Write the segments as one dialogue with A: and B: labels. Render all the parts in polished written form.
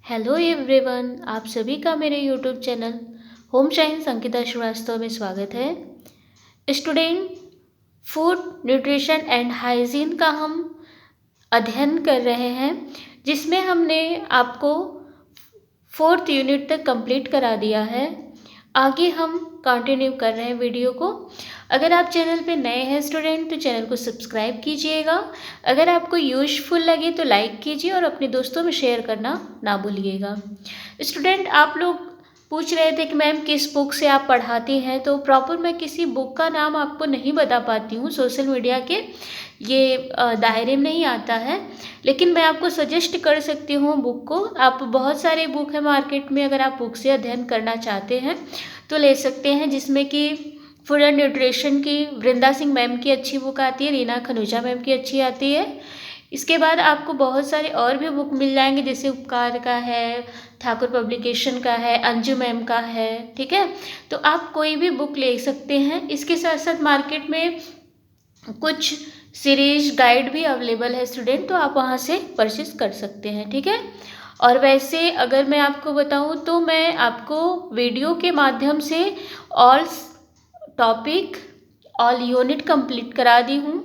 A: Hello everyone, आप सभी का मेरे YouTube channel home science Ankita Srivastava में स्वागत है। Student, food nutrition and hygiene का हम अध्ययन कर रहे हैं, जिसमें हमने आपको 4th यूनिट तक कंप्लीट करा दिया है। आगे हम कंटिन्यू कर रहे हैं वीडियो को। अगर आप चैनल पे नए हैं स्टूडेंट, तो चैनल को सब्सक्राइब कीजिएगा। अगर आपको यूजफुल लगे तो लाइक कीजिए और अपने दोस्तों में शेयर करना ना भूलिएगा। स्टूडेंट, आप लोग पूछ रहे थे कि मैम किस बुक से आप पढ़ाती हैं, तो प्रॉपर मैं किसी बुक का नाम आपको नहीं बता पाती हूँ। सोशल मीडिया के ये दायरे में नहीं आता है, लेकिन मैं आपको सजेस्ट कर सकती हूँ बुक को। आप बहुत सारे बुक है मार्केट में, अगर आप बुक से अध्ययन करना चाहते हैं तो ले सकते हैं, जिसमें कि फूड एंड न्यूट्रिशन की वृंदा सिंह मैम की अच्छी बुक आती है, रीना खनूजा मैम की अच्छी आती है। इसके बाद आपको बहुत सारे और भी बुक मिल जाएंगे, जैसे उपकार का है, ठाकुर पब्लिकेशन का है, अंजू मैम का है। ठीक है, तो आप कोई भी बुक ले सकते हैं। इसके साथ साथ मार्केट में कुछ सीरीज गाइड भी अवेलेबल है स्टूडेंट, तो आप वहाँ से परचेज कर सकते हैं। ठीक है, और वैसे अगर मैं आपको बताऊँ तो मैं आपको वीडियो के माध्यम से all topic all unit complete करा दी हूँ।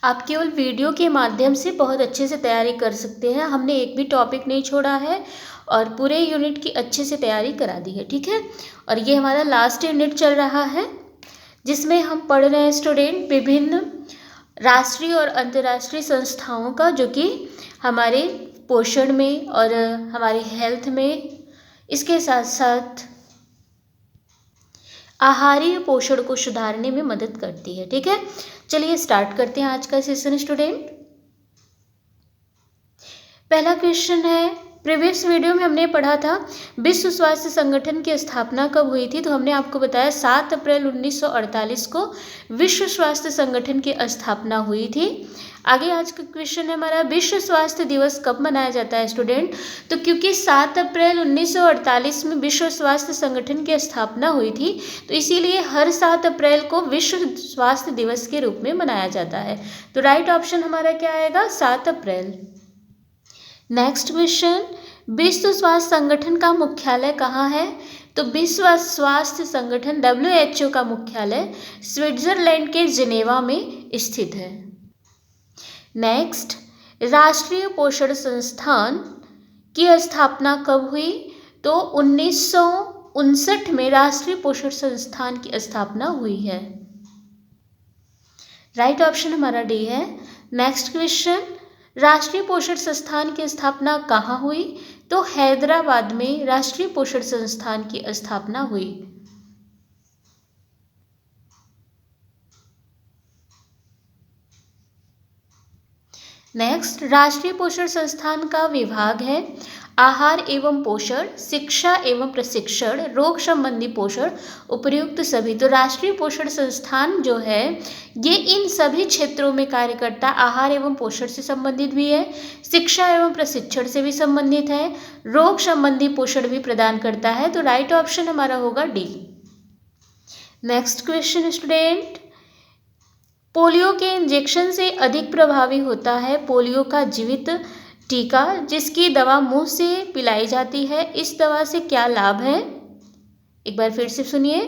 A: आप केवल वीडियो के माध्यम से बहुत अच्छे से तैयारी कर सकते हैं। हमने एक भी टॉपिक नहीं छोड़ा है और पूरे यूनिट की अच्छे से तैयारी करा दी है। ठीक है, और ये हमारा लास्ट यूनिट चल रहा है, जिसमें हम पढ़ रहे हैं स्टूडेंट विभिन्न राष्ट्रीय और अंतर्राष्ट्रीय संस्थाओं का, जो कि हमारे पोषण में और हमारी हेल्थ में, इसके साथ साथ आहारीय पोषण को सुधारने में मदद करती है। ठीक है, चलिए स्टार्ट करते हैं आज का सेशन स्टूडेंट। पहला क्वेश्चन है, प्रीवियस वीडियो में हमने पढ़ा था विश्व स्वास्थ्य संगठन की स्थापना कब हुई थी, तो हमने आपको बताया 7 अप्रैल 1948 को विश्व स्वास्थ्य संगठन की स्थापना हुई थी। आगे आज का क्वेश्चन है हमारा, विश्व स्वास्थ्य दिवस कब मनाया जाता है स्टूडेंट, तो क्योंकि 7 अप्रैल 1948 में विश्व स्वास्थ्य संगठन की स्थापना हुई थी, तो इसीलिए हर 7 अप्रैल को विश्व स्वास्थ्य दिवस के रूप में मनाया जाता है। तो राइट ऑप्शन हमारा क्या आएगा, 7 अप्रैल। नेक्स्ट क्वेश्चन, विश्व स्वास्थ्य संगठन का मुख्यालय कहाँ है, तो विश्व स्वास्थ्य संगठन WHO का मुख्यालय स्विट्जरलैंड के जिनेवा में स्थित है। नेक्स्ट, राष्ट्रीय पोषण संस्थान की स्थापना कब हुई, तो 1959 में राष्ट्रीय पोषण संस्थान की स्थापना हुई है। राइट ऑप्शन हमारा डी है। नेक्स्ट क्वेश्चन, राष्ट्रीय पोषण संस्थान की स्थापना कहाँ हुई, तो हैदराबाद में राष्ट्रीय पोषण संस्थान की स्थापना हुई। नेक्स्ट, राष्ट्रीय पोषण संस्थान का विभाग है आहार एवं पोषण, शिक्षा एवं प्रशिक्षण, रोग संबंधी पोषण, उपयुक्त सभी। तो राष्ट्रीय पोषण संस्थान जो है ये इन सभी क्षेत्रों में कार्य करता है। आहार एवं पोषण से संबंधित भी है, शिक्षा एवं प्रशिक्षण से भी संबंधित है, रोग संबंधी पोषण भी प्रदान करता है। तो राइट ऑप्शन हमारा होगा D. Next question student, polio के इंजेक्शन से अधिक प्रभावी होता है पोलियो का जीवित टीका, जिसकी दवा मुंह से पिलाई जाती है। इस दवा से क्या लाभ है, एक बार फिर से सुनिए।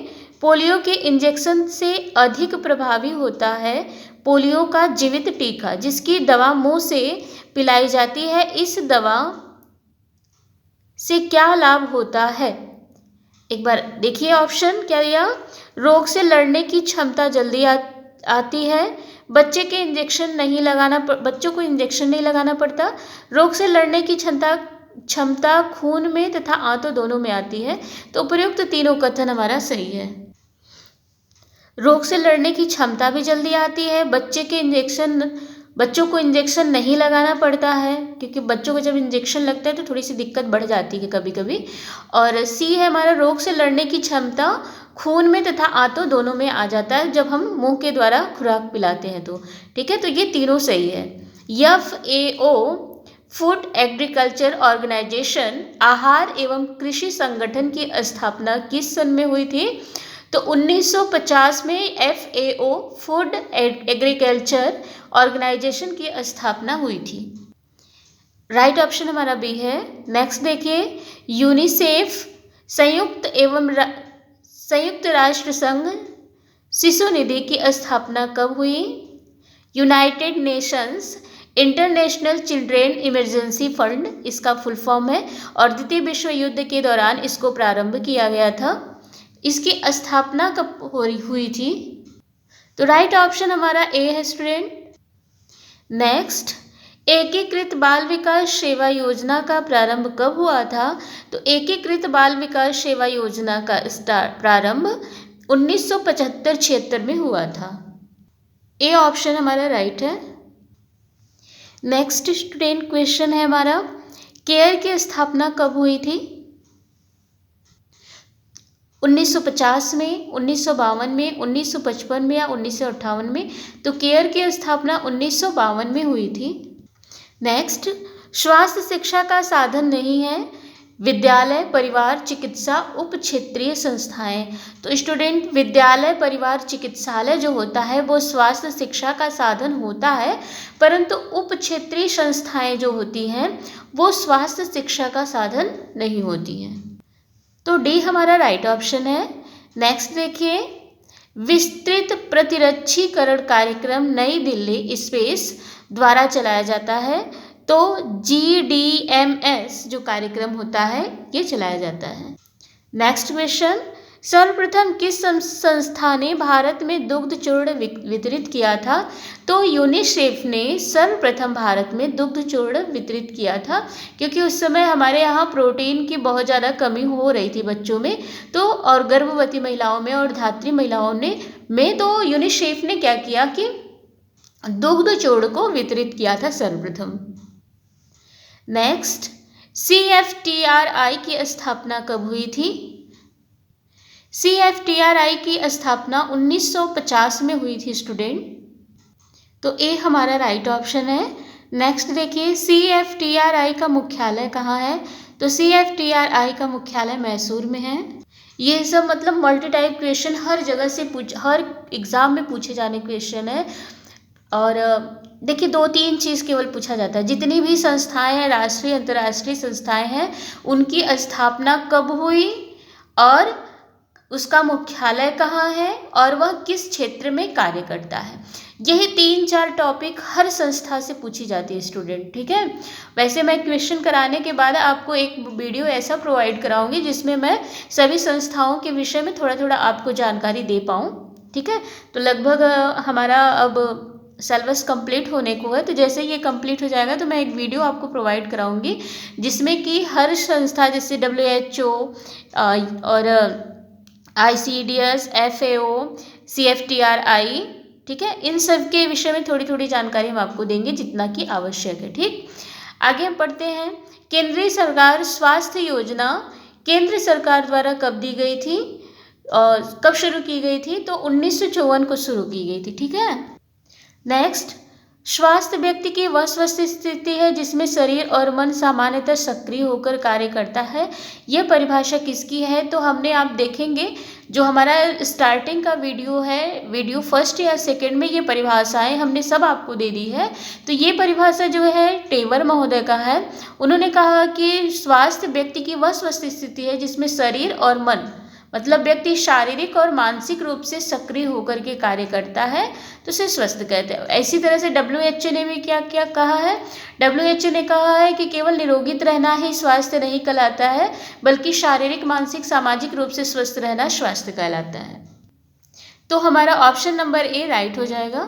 A: पोलियो के इंजेक्शन से अधिक प्रभावी होता है पोलियो का जीवित टीका, जिसकी दवा मुंह से पिलाई जाती है। इस दवा से क्या लाभ होता है, एक बार देखिए ऑप्शन क्या दिया। रोग से लड़ने की क्षमता जल्दी आती है, बच्चों को इंजेक्शन नहीं लगाना पड़ता, रोग से लड़ने की क्षमता खून में तथा आंतों दोनों में आती है। तो उपयुक्त तीनों कथन हमारा सही है। रोग से लड़ने की क्षमता भी जल्दी आती है, बच्चों को इंजेक्शन नहीं लगाना पड़ता है, क्योंकि बच्चों को जब इंजेक्शन लगता है तो थोड़ी सी दिक्कत बढ़ जाती है कभी कभी। और सी है हमारा, रोग से लड़ने की क्षमता खून में तथा आंतों दोनों में आ जाता है जब हम मुंह के द्वारा खुराक पिलाते हैं तो। ठीक है, तो ये तीनों सही है। FAO फूड एग्रीकल्चर ऑर्गेनाइजेशन आहार एवं कृषि संगठन की स्थापना किस सन में हुई थी, तो 1950 में FAO फूड एग्रीकल्चर ऑर्गेनाइजेशन की स्थापना हुई थी। राइट ऑप्शन हमारा बी है। नेक्स्ट देखिए, यूनिसेफ संयुक्त राष्ट्र संघ शिशु निधि की स्थापना कब हुई? United Nations international children emergency fund इसका फुल फॉर्म है, और द्वितीय विश्व युद्ध के दौरान इसको प्रारंभ किया गया था। इसकी स्थापना कब हुई थी? तो राइट ऑप्शन हमारा ए है स्टूडेंट। नेक्स्ट, एकीकृत बाल विकास सेवा योजना का प्रारंभ कब हुआ था? तो एकीकृत बाल विकास सेवा योजना का प्रारंभ 1975-76 में हुआ था। ए ऑप्शन हमारा राइट है। नेक्स्ट स्टूडेंट क्वेश्चन है हमारा, केयर की स्थापना कब हुई थी? 1950 में, 1952 में, 1955 में या 1958 में? तो केयर की स्थापना 1952 में हुई थी। नेक्स्ट, स्वास्थ्य शिक्षा का साधन नहीं है विद्यालय, परिवार, चिकित्सा, उप क्षेत्रीय संस्थाएं। तो स्टूडेंट, विद्यालय, परिवार, चिकित्सालय जो होता है वो स्वास्थ्य शिक्षा का साधन होता है, परंतु उप क्षेत्रीय संस्थाएं जो होती हैं वो स्वास्थ्य शिक्षा का साधन नहीं होती हैं। तो डी हमारा राइट ऑप्शन है। नेक्स्ट देखिए, विस्तृत प्रतिरक्षीकरण कार्यक्रम नई दिल्ली स्पेस द्वारा चलाया जाता है। तो GDMS जो कार्यक्रम होता है ये चलाया जाता है। नेक्स्ट क्वेश्चन, सर्वप्रथम किस संस्था ने भारत में दुग्ध चूर्ण वितरित किया था? तो यूनिसेफ ने सर्वप्रथम भारत में दुग्ध चूर्ण वितरित किया था, क्योंकि उस समय हमारे यहाँ प्रोटीन की बहुत ज़्यादा कमी हो रही थी बच्चों में, तो और गर्भवती महिलाओं में और धात्री महिलाओं में तो यूनिसेफ ने क्या किया कि दुग्ध चूर्ण को वितरित किया था सर्वप्रथम। नेक्स्ट, CFTRI की स्थापना कब हुई थी? CFTRI की स्थापना 1950 में हुई थी स्टूडेंट। तो ए हमारा राइट ऑप्शन है। नेक्स्ट देखिए, CFTRI का मुख्यालय कहाँ है? तो CFTRI का मुख्यालय मैसूर में है। ये सब मतलब मल्टी टाइप क्वेश्चन हर जगह से हर एग्जाम में पूछे जाने क्वेश्चन है। और देखिए 2-3 चीज़ केवल पूछा जाता है, जितनी भी संस्थाएं हैं, राष्ट्रीय अंतर्राष्ट्रीय संस्थाएं हैं, उनकी स्थापना कब हुई और उसका मुख्यालय कहाँ है और वह किस क्षेत्र में कार्य करता है। यही 3-4 टॉपिक हर संस्था से पूछी जाती है स्टूडेंट, ठीक है। वैसे मैं क्वेश्चन कराने के बाद आपको एक वीडियो ऐसा प्रोवाइड कराऊंगी जिसमें मैं सभी संस्थाओं के विषय में थोड़ा थोड़ा आपको जानकारी दे पाऊँ, ठीक है। तो लगभग हमारा अब सिलेबस कंप्लीट होने को है, तो जैसे ये कंप्लीट हो जाएगा तो मैं एक वीडियो आपको प्रोवाइड कराऊंगी जिसमें कि हर संस्था जैसे WHO और ICDS, FAO, CFTRI, ठीक है, इन सब के विषय में थोड़ी थोड़ी जानकारी हम आपको देंगे जितना कि आवश्यक है, ठीक। आगे हम पढ़ते हैं, केंद्रीय सरकार स्वास्थ्य योजना केंद्र सरकार द्वारा कब दी गई थी और कब शुरू की गई थी? तो 1954 को शुरू की गई थी, ठीक है। नेक्स्ट, स्वास्थ्य व्यक्ति की वह स्वस्थ स्थिति है जिसमें शरीर और मन सामान्यतः सक्रिय होकर कार्य करता है। यह परिभाषा किसकी है? तो हमने आप देखेंगे जो हमारा स्टार्टिंग का वीडियो है, वीडियो फर्स्ट या सेकंड में ये परिभाषाएं हमने सब आपको दे दी है। तो ये परिभाषा जो है टेवर महोदय का है। उन्होंने कहा कि स्वास्थ्य व्यक्ति की वह स्वस्थ स्थिति है जिसमें शरीर और मन मतलब व्यक्ति शारीरिक और मानसिक रूप से सक्रिय होकर के कार्य करता है तो उसे स्वस्थ कहते हैं। इसी तरह से WHO ने भी क्या क्या कहा है? WHO ने कहा है कि केवल निरोगित रहना ही स्वास्थ्य नहीं कहलाता है, बल्कि शारीरिक, मानसिक, सामाजिक रूप से स्वस्थ रहना स्वास्थ्य कहलाता है। तो हमारा ऑप्शन नंबर ए राइट हो जाएगा।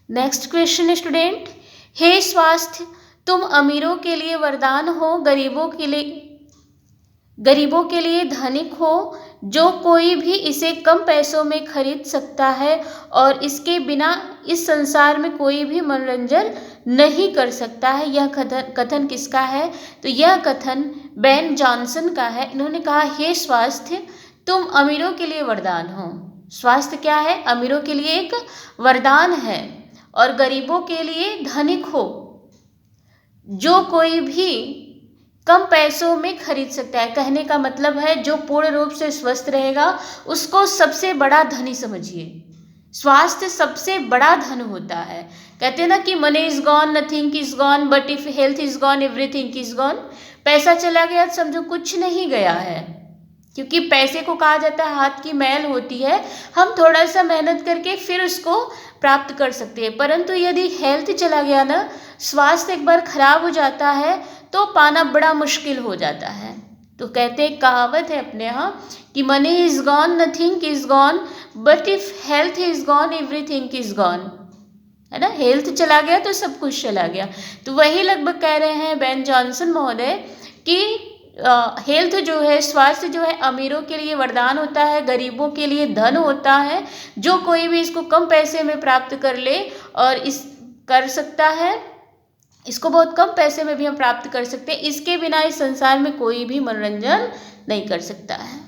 A: नेक्स्ट क्वेश्चन है स्टूडेंट, हे स्वास्थ्य तुम अमीरों के लिए वरदान हो, गरीबों के लिए धनिक हो, जो कोई भी इसे कम पैसों में खरीद सकता है और इसके बिना इस संसार में कोई भी मनोरंजन नहीं कर सकता है। यह कथन किसका है? तो यह कथन बेन जॉनसन का है। इन्होंने कहा, हे स्वास्थ्य तुम अमीरों के लिए वरदान हो। स्वास्थ्य क्या है? अमीरों के लिए एक वरदान है और गरीबों के लिए धनिक हो, जो कोई भी कम पैसों में खरीद सकता है। कहने का मतलब है जो पूर्ण रूप से स्वस्थ रहेगा उसको सबसे बड़ा धनी समझिए, स्वास्थ्य सबसे बड़ा धन होता है। कहते हैं ना कि money is gone, nothing is gone, but if health is gone everything is gone. पैसा चला गया तो समझो कुछ नहीं गया है, क्योंकि पैसे को कहा जाता है हाथ की मैल होती है। हम थोड़ा सा मेहनत करके फिर उसको प्राप्त कर सकते हैं, परंतु यदि हेल्थ चला गया ना, स्वास्थ्य एक बार खराब हो जाता है तो पाना बड़ा मुश्किल हो जाता है। तो कहते हैं, कहावत है अपने यहाँ कि money is gone, nothing is gone, but if health is gone everything is gone, है ना। हेल्थ चला गया तो सब कुछ चला गया। तो वही लगभग कह रहे हैं बेन जॉनसन महोदय कि हेल्थ जो है, स्वास्थ्य जो है, अमीरों के लिए वरदान होता है, गरीबों के लिए धन होता है। जो कोई भी इसको कम पैसे में प्राप्त कर ले और इस कर सकता है, इसको बहुत कम पैसे में भी हम प्राप्त कर सकते हैं। इसके बिना इस संसार में कोई भी मनोरंजन नहीं कर सकता है।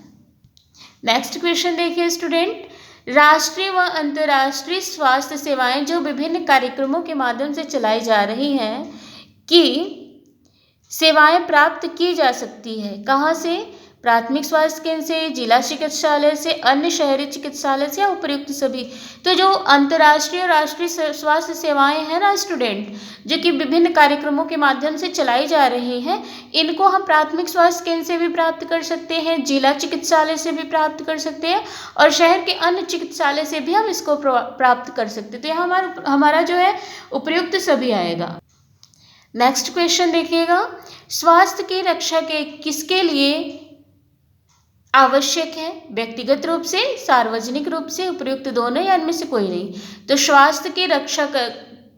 A: नेक्स्ट क्वेश्चन देखिए स्टूडेंट, राष्ट्रीय व अंतर्राष्ट्रीय स्वास्थ्य सेवाएं जो विभिन्न कार्यक्रमों के माध्यम से चलाई जा रही हैं, कि सेवाएं प्राप्त की जा सकती है कहाँ से? प्राथमिक स्वास्थ्य केंद्र से, जिला चिकित्सालय से, अन्य शहरी चिकित्सालय से, या उपयुक्त सभी। तो जो अंतर्राष्ट्रीय और राष्ट्रीय स्वास्थ्य सेवाएं हैं ना स्टूडेंट, जो कि विभिन्न कार्यक्रमों के माध्यम से चलाई जा रही हैं, इनको हम प्राथमिक स्वास्थ्य केंद्र से भी प्राप्त कर सकते हैं, जिला चिकित्सालय से भी प्राप्त कर सकते हैं, और शहर के अन्य चिकित्सालय से भी हम इसको प्राप्त कर सकते हैं। तो यहाँ हमारा जो है उपयुक्त सभी आएगा। नेक्स्ट क्वेश्चन देखिएगा, स्वास्थ्य की रक्षा के किसके लिए आवश्यक है? व्यक्तिगत रूप से, सार्वजनिक रूप से, उपयुक्त दोनों, या इनमें से कोई नहीं? तो स्वास्थ्य की रक्षा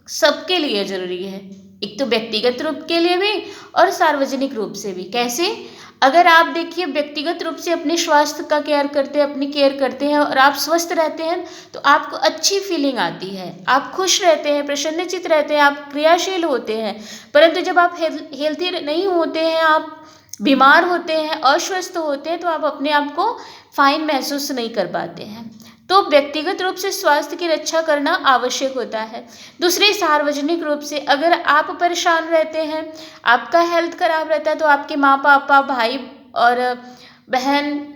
A: सबके लिए जरूरी है, एक तो व्यक्तिगत रूप के लिए भी और सार्वजनिक रूप से भी। कैसे? अगर आप देखिए व्यक्तिगत रूप से अपने स्वास्थ्य का केयर करते हैं, अपनी केयर करते हैं और आप स्वस्थ रहते हैं, तो आपको अच्छी फीलिंग आती है, आप खुश रहते हैं, प्रसन्नचित रहते हैं, आप क्रियाशील होते हैं। परंतु जब आप हेल्थी नहीं होते हैं, आप बीमार होते हैं, अस्वस्थ होते हैं, तो आप अपने आप को फाइन महसूस नहीं कर पाते हैं। तो व्यक्तिगत रूप से स्वास्थ्य की रक्षा करना आवश्यक होता है। दूसरे, सार्वजनिक रूप से, अगर आप परेशान रहते हैं, आपका हेल्थ खराब रहता है, तो आपके माँ पापा, भाई और बहन,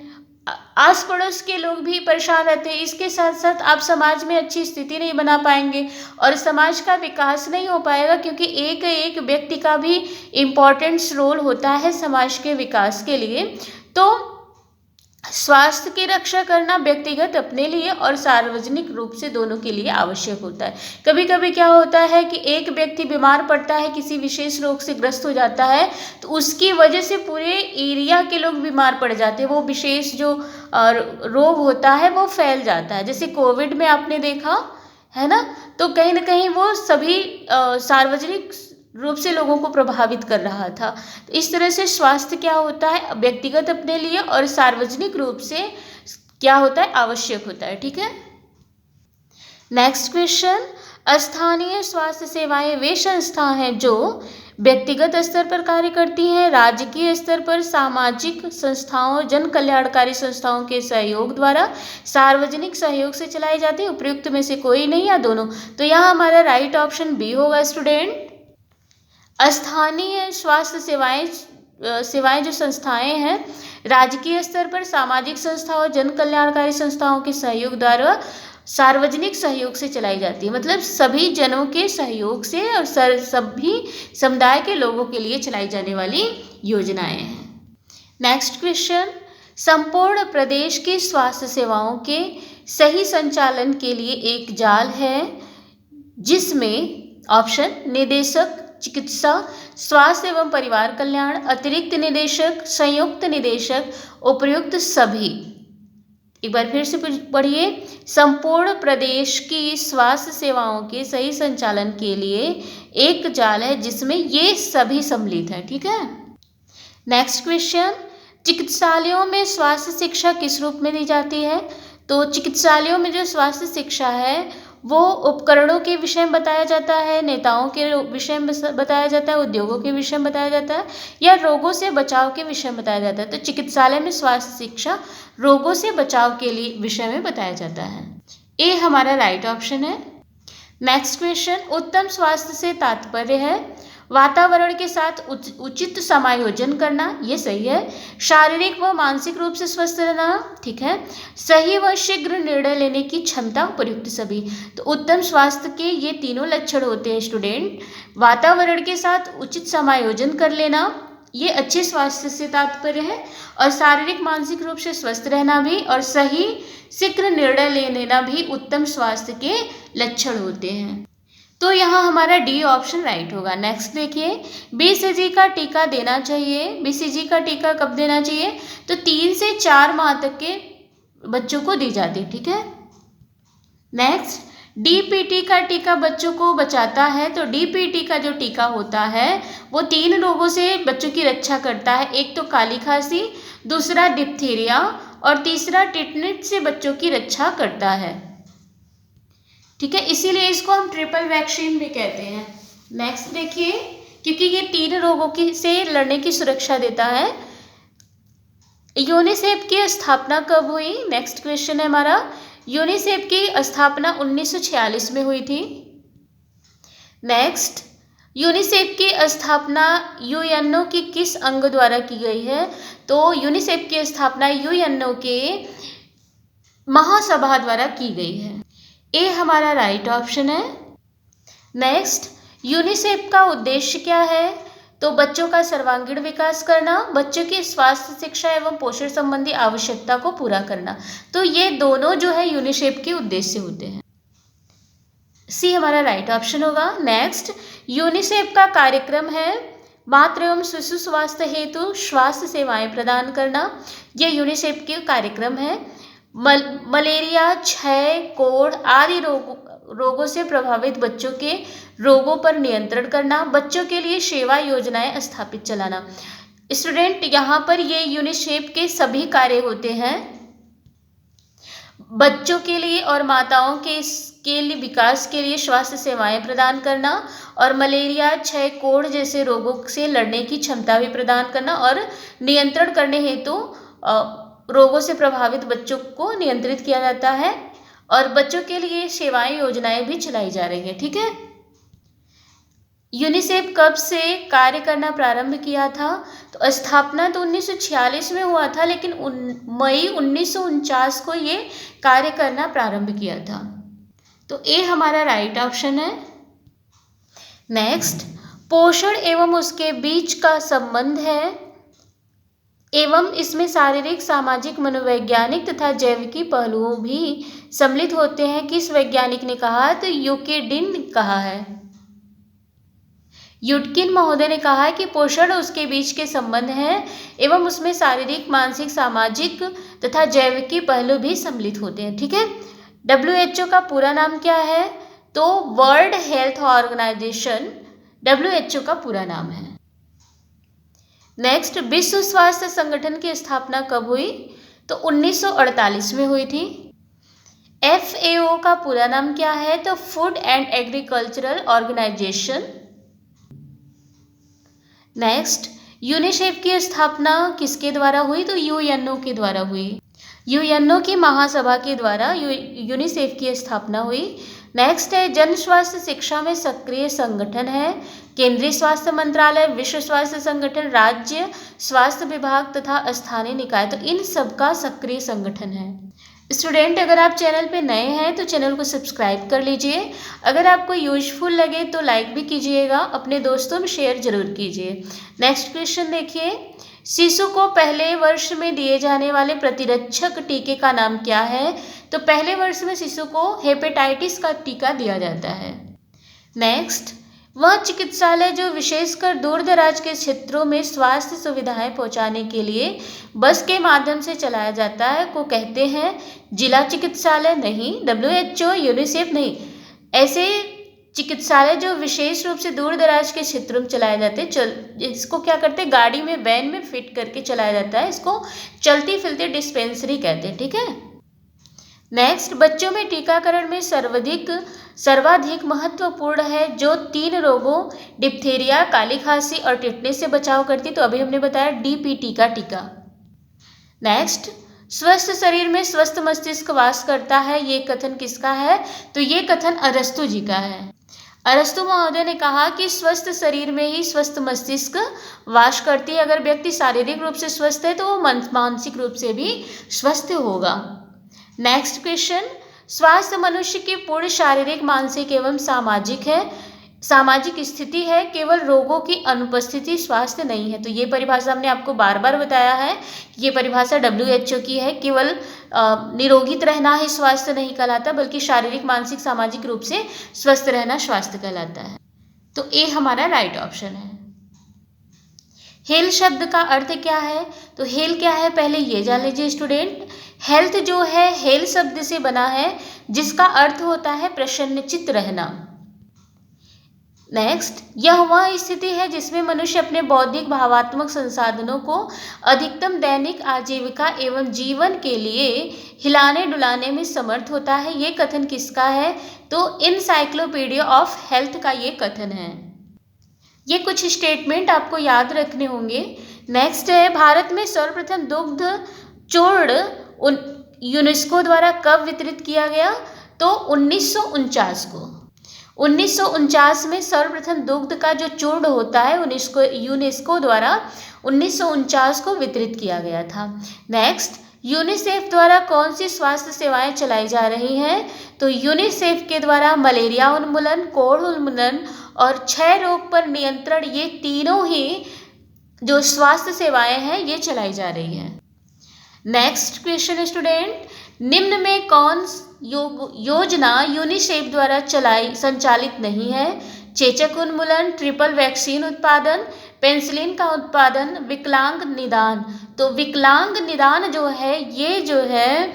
A: आस पड़ोस के लोग भी परेशान रहते हैं। इसके साथ साथ आप समाज में अच्छी स्थिति नहीं बना पाएंगे और समाज का विकास नहीं हो पाएगा, क्योंकि एक एक व्यक्ति का भी इम्पोर्टेंट रोल होता है समाज के विकास के लिए। तो स्वास्थ्य की रक्षा करना व्यक्तिगत अपने लिए और सार्वजनिक रूप से दोनों के लिए आवश्यक होता है। कभी कभी क्या होता है कि एक व्यक्ति बीमार पड़ता है, किसी विशेष रोग से ग्रस्त हो जाता है, तो उसकी वजह से पूरे एरिया के लोग बीमार पड़ जाते हैं, वो विशेष जो रोग होता है वो फैल जाता है। जैसे कोविड में आपने देखा है ना, तो कहीं ना कहीं वो सभी सार्वजनिक रूप से लोगों को प्रभावित कर रहा था। तो इस तरह से स्वास्थ्य क्या होता है, व्यक्तिगत अपने लिए और सार्वजनिक रूप से क्या होता है, आवश्यक होता है। ठीक है। नेक्स्ट क्वेश्चन, स्थानीय स्वास्थ्य सेवाएं वे संस्था हैं जो व्यक्तिगत स्तर पर कार्य करती हैं, राजकीय स्तर पर सामाजिक संस्थाओं, जन कल्याणकारी संस्थाओं के सहयोग द्वारा, सार्वजनिक सहयोग से चलाई जाती है, उपयुक्त में से कोई नहीं या दोनों। तो यहाँ हमारा राइट ऑप्शन बी होगा स्टूडेंट। स्थानीय स्वास्थ्य सेवाएं जो संस्थाएं हैं, राजकीय स्तर पर सामाजिक संस्थाओं, जन कल्याणकारी संस्थाओं के सहयोग द्वारा, सार्वजनिक सहयोग से चलाई जाती है। मतलब सभी जनों के सहयोग से और सभी समुदाय के लोगों के लिए चलाई जाने वाली योजनाएं हैं। नेक्स्ट क्वेश्चन, संपूर्ण प्रदेश की स्वास्थ्य सेवाओं के सही संचालन के लिए एक जाल है, जिसमें ऑप्शन निदेशक चिकित्सा, स्वास्थ्य एवं परिवार कल्याण, अतिरिक्त निदेशक, संयुक्त निदेशक, उपयुक्त सभी। एक बार फिर से पढ़िए, संपूर्ण प्रदेश की स्वास्थ्य सेवाओं के सही संचालन के लिए एक जाल है, जिसमें ये सभी सम्मिलित है। ठीक है। नेक्स्ट क्वेश्चन, चिकित्सालयों में स्वास्थ्य शिक्षा किस रूप में दी जाती है? तो चिकित्सालयों में जो स्वास्थ्य शिक्षा है वो उपकरणों के विषय में बताया जाता है, नेताओं के विषय में बताया जाता है, उद्योगों के विषय में बताया जाता है, या रोगों से बचाव के विषय में बताया जाता है। तो चिकित्सालय में स्वास्थ्य शिक्षा रोगों से बचाव के लिए विषय में बताया जाता है। ए हमारा राइट ऑप्शन है। नेक्स्ट क्वेश्चन, उत्तम स्वास्थ्य से तात्पर्य है वातावरण के साथ उचित समायोजन करना, ये सही है। शारीरिक व मानसिक रूप से स्वस्थ रहना, ठीक है। सही व शीघ्र निर्णय लेने की क्षमता, उपयुक्त सभी। तो उत्तम स्वास्थ्य के ये तीनों लक्षण होते हैं स्टूडेंट। वातावरण के साथ उचित समायोजन कर लेना, ये अच्छे स्वास्थ्य से तात्पर्य है, और शारीरिक मानसिक रूप से स्वस्थ रहना भी, और सही शीघ्र निर्णय ले लेना भी उत्तम स्वास्थ्य के लक्षण होते हैं। तो यहाँ हमारा डी ऑप्शन राइट होगा। नेक्स्ट देखिए, बीसीजी का टीका देना चाहिए। बीसीजी का टीका कब देना चाहिए? तो 3 से 4 माह तक के बच्चों को दी जाती है, ठीक है। नेक्स्ट, डीपीटी का टीका बच्चों को बचाता है। तो डीपीटी का जो टीका होता है वो 3 रोगों से बच्चों की रक्षा करता है। एक तो काली खांसी, दूसरा डिप्थीरिया, और तीसरा टिटनिस से बच्चों की रक्षा करता है, ठीक है। इसीलिए इसको हम ट्रिपल वैक्सीन भी कहते हैं। नेक्स्ट देखिए, क्योंकि ये 3 रोगों की से लड़ने की सुरक्षा देता है। यूनिसेफ की स्थापना कब हुई? नेक्स्ट क्वेश्चन है हमारा, यूनिसेफ की स्थापना 1946 में हुई थी। नेक्स्ट, यूनिसेफ की स्थापना यूएनओ की किस अंग द्वारा की गई है? तो यूनिसेफ की स्थापना यूएनओ के महासभा द्वारा की गई है। ए हमारा राइट ऑप्शन है। नेक्स्ट, यूनिसेफ का उद्देश्य क्या है? तो बच्चों का सर्वांगीण विकास करना, बच्चों की स्वास्थ्य, शिक्षा एवं पोषण संबंधी आवश्यकता को पूरा करना। तो ये दोनों जो है यूनिसेफ के उद्देश्य होते हैं। सी हमारा राइट ऑप्शन होगा। नेक्स्ट, यूनिसेफ का कार्यक्रम है मातृ एवं शिशु स्वास्थ्य हेतु स्वास्थ्य सेवाएं प्रदान करना। यह यूनिसेफ के कार्यक्रम है। मलेरिया, क्षय, कोढ़ आदि रोगों से प्रभावित बच्चों के रोगों पर नियंत्रण करना, बच्चों के लिए सेवा योजनाएं स्थापित चलाना। स्टूडेंट, यहाँ पर ये यूनिसेफ के सभी कार्य होते हैं। बच्चों के लिए और माताओं के लिए विकास के लिए स्वास्थ्य सेवाएं प्रदान करना, और मलेरिया, क्षय, कोढ़ जैसे रोगों से लड़ने की क्षमता भी प्रदान करना, और नियंत्रण करने हेतु रोगों से प्रभावित बच्चों को नियंत्रित किया जाता है, और बच्चों के लिए सेवाएं योजनाएं भी चलाई जा रही है, ठीक है। यूनिसेफ कब से कार्य करना प्रारंभ किया था? तो स्थापना तो 1946 में हुआ था, लेकिन मई 1949 को ये कार्य करना प्रारंभ किया था। तो ए हमारा राइट ऑप्शन है। नेक्स्ट, पोषण एवं उसके बीच का संबंध है एवं इसमें शारीरिक, सामाजिक, मनोवैज्ञानिक तथा जैविकी पहलुओं भी सम्मिलित होते हैं। किस वैज्ञानिक ने कहा? तो यूकेडिन ने कहा है। युटकिन महोदय ने कहा है कि पोषण उसके बीच के संबंध हैं एवं उसमें शारीरिक, मानसिक, सामाजिक तथा जैविकी पहलू भी सम्मिलित होते हैं, ठीक है। WHO का पूरा नाम क्या है? तो वर्ल्ड हेल्थ ऑर्गेनाइजेशन WHO का पूरा नाम है। नेक्स्ट, विश्व स्वास्थ्य संगठन की स्थापना कब हुई? तो 1948 में हुई थी। FAO का पूरा नाम क्या है? तो food and agricultural organization. Next, UNICEF की स्थापना किसके द्वारा हुई? तो यूएनओ के द्वारा हुई। यूएनओ की महासभा के द्वारा यूनिसेफ की स्थापना हुई। नेक्स्ट है, जन स्वास्थ्य शिक्षा में सक्रिय संगठन है केंद्रीय स्वास्थ्य मंत्रालय, विश्व स्वास्थ्य संगठन, राज्य स्वास्थ्य विभाग तथा स्थानीय निकाय। तो इन सब का सक्रिय संगठन है। स्टूडेंट, अगर आप चैनल पे नए हैं तो चैनल को सब्सक्राइब कर लीजिए। अगर आपको यूजफुल लगे तो लाइक भी कीजिएगा, अपने दोस्तों में शेयर जरूर कीजिए। नेक्स्ट क्वेश्चन देखिए, शिशु को पहले वर्ष में दिए जाने वाले प्रतिरक्षक टीके का नाम क्या है? तो पहले वर्ष में शिशु को हेपेटाइटिस का टीका दिया जाता है। नेक्स्ट, वह चिकित्सालय जो विशेषकर दूर दराज के क्षेत्रों में स्वास्थ्य सुविधाएं पहुंचाने के लिए बस के माध्यम से चलाया जाता है को कहते हैं जिला चिकित्सालय। नहीं, WHO, यूनिसेफ नहीं, ऐसे चिकित्सालय जो विशेष रूप से दूर दराज के क्षेत्रों में चलाए जाते हैं, इसको क्या करते हैं, गाड़ी में, वैन में फिट करके चलाया जाता है, इसको चलती फिरती डिस्पेंसरी कहते हैं, ठीक है। नेक्स्ट, बच्चों में टीकाकरण में सर्वाधिक महत्वपूर्ण है जो 3 रोगों डिप्थीरिया, काली खांसी और टिटनेस से बचाव करती। तो अभी हमने बताया DPT का टीका। नेक्स्ट, स्वस्थ शरीर में स्वस्थ मस्तिष्क वास करता है, ये कथन किसका है? तो ये कथन अरस्तु जी का है। अरस्तु महोदय ने कहा कि स्वस्थ शरीर में ही स्वस्थ मस्तिष्क वास करती है। अगर व्यक्ति शारीरिक रूप से स्वस्थ है तो वो मानसिक रूप से भी स्वस्थ होगा। नेक्स्ट क्वेश्चन, स्वास्थ्य मनुष्य की पूर्ण शारीरिक, मानसिक एवं सामाजिक स्थिति है, केवल रोगों की अनुपस्थिति स्वास्थ्य नहीं है। तो ये परिभाषा हमने आपको बार बार बताया है, ये परिभाषा WHO की है। केवल निरोगित रहना ही स्वास्थ्य नहीं कहलाता, बल्कि शारीरिक, मानसिक, सामाजिक रूप से स्वस्थ रहना स्वास्थ्य कहलाता है। तो ए हमारा राइट ऑप्शन है। हेल्थ शब्द का अर्थ क्या है? तो हेल्थ क्या है पहले ये जान लीजिए स्टूडेंट। हेल्थ जो है हेल्थ शब्द से बना है, जिसका अर्थ होता है प्रसन्नचित्त रहना। नेक्स्ट, यह वह स्थिति है जिसमें मनुष्य अपने बौद्धिक, भावात्मक संसाधनों को अधिकतम दैनिक आजीविका एवं जीवन के लिए हिलाने डुलाने में समर्थ होता है। ये कथन किसका है? तो इनसाइक्लोपीडिया ऑफ हेल्थ का ये कथन है। ये कुछ स्टेटमेंट आपको याद रखने होंगे। नेक्स्ट है, भारत में सर्वप्रथम दुग्ध चूर्ण यूनेस्को द्वारा कब वितरित किया गया? तो 1949 को। 1949 में सर्वप्रथम दुग्ध का जो चूर्ण होता है यूनेस्को द्वारा 1949 को वितरित किया गया था। नेक्स्ट, यूनिसेफ द्वारा कौन सी स्वास्थ्य सेवाएं चलाई जा रही हैं? तो यूनिसेफ के द्वारा मलेरिया उन्मूलन, कोढ़ उन्मूलन और क्षय रोग पर नियंत्रण, ये तीनों ही जो स्वास्थ्य सेवाएं हैं ये चलाई जा रही हैं। नेक्स्ट क्वेश्चन स्टूडेंट, निम्न में कौन योजना यूनिसेफ द्वारा संचालित नहीं है? चेचक उन्मूलन, ट्रिपल वैक्सीन उत्पादन, पेंसिलिन का उत्पादन, विकलांग निदान। तो विकलांग निदान जो है ये जो है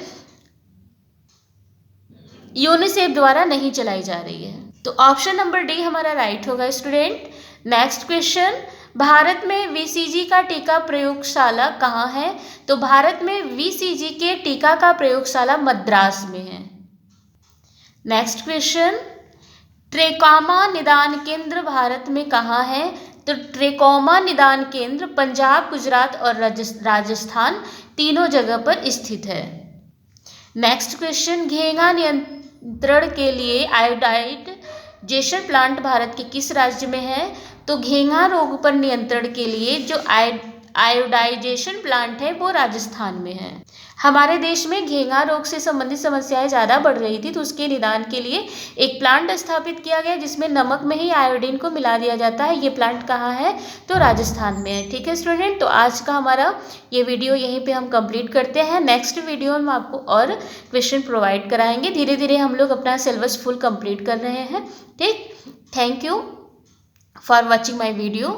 A: यूनिसेफ द्वारा नहीं चलाई जा रही है। तो ऑप्शन नंबर डी हमारा राइट होगा स्टूडेंट। नेक्स्ट क्वेश्चन, भारत में VCG का टीका प्रयोगशाला कहाँ है? तो भारत में VCG के टीका का प्रयोगशाला मद्रास में है। नेक्स्ट क्वेश्चन, ट्रेकोमा निदान केंद्र भारत में कहाँ है? तो ट्रेकोमा निदान केंद्र पंजाब, गुजरात और राजस्थान तीनों जगह पर स्थित है। नेक्स्ट क्वेश्चन, घेंघा नियंत्रण के लिए आयोडाइजेशन प्लांट भारत के किस राज्य में है? तो घेंघा रोग पर नियंत्रण के लिए जो आयोडाइजेशन प्लांट है वो राजस्थान में है। हमारे देश में घेंघा रोग से संबंधित समस्याएं ज़्यादा बढ़ रही थी, तो उसके निदान के लिए एक प्लांट स्थापित किया गया जिसमें नमक में ही आयोडीन को मिला दिया जाता है। ये प्लांट कहाँ है? तो राजस्थान में है। ठीक है स्टूडेंट, तो आज का हमारा ये वीडियो यहीं पे हम कंप्लीट करते हैं। नेक्स्ट वीडियो में आपको और क्वेश्चन प्रोवाइड कराएंगे। धीरे धीरे हम लोग अपना सिलेबस फुल कंप्लीट कर रहे हैं। ठीक, thank you for watching my video.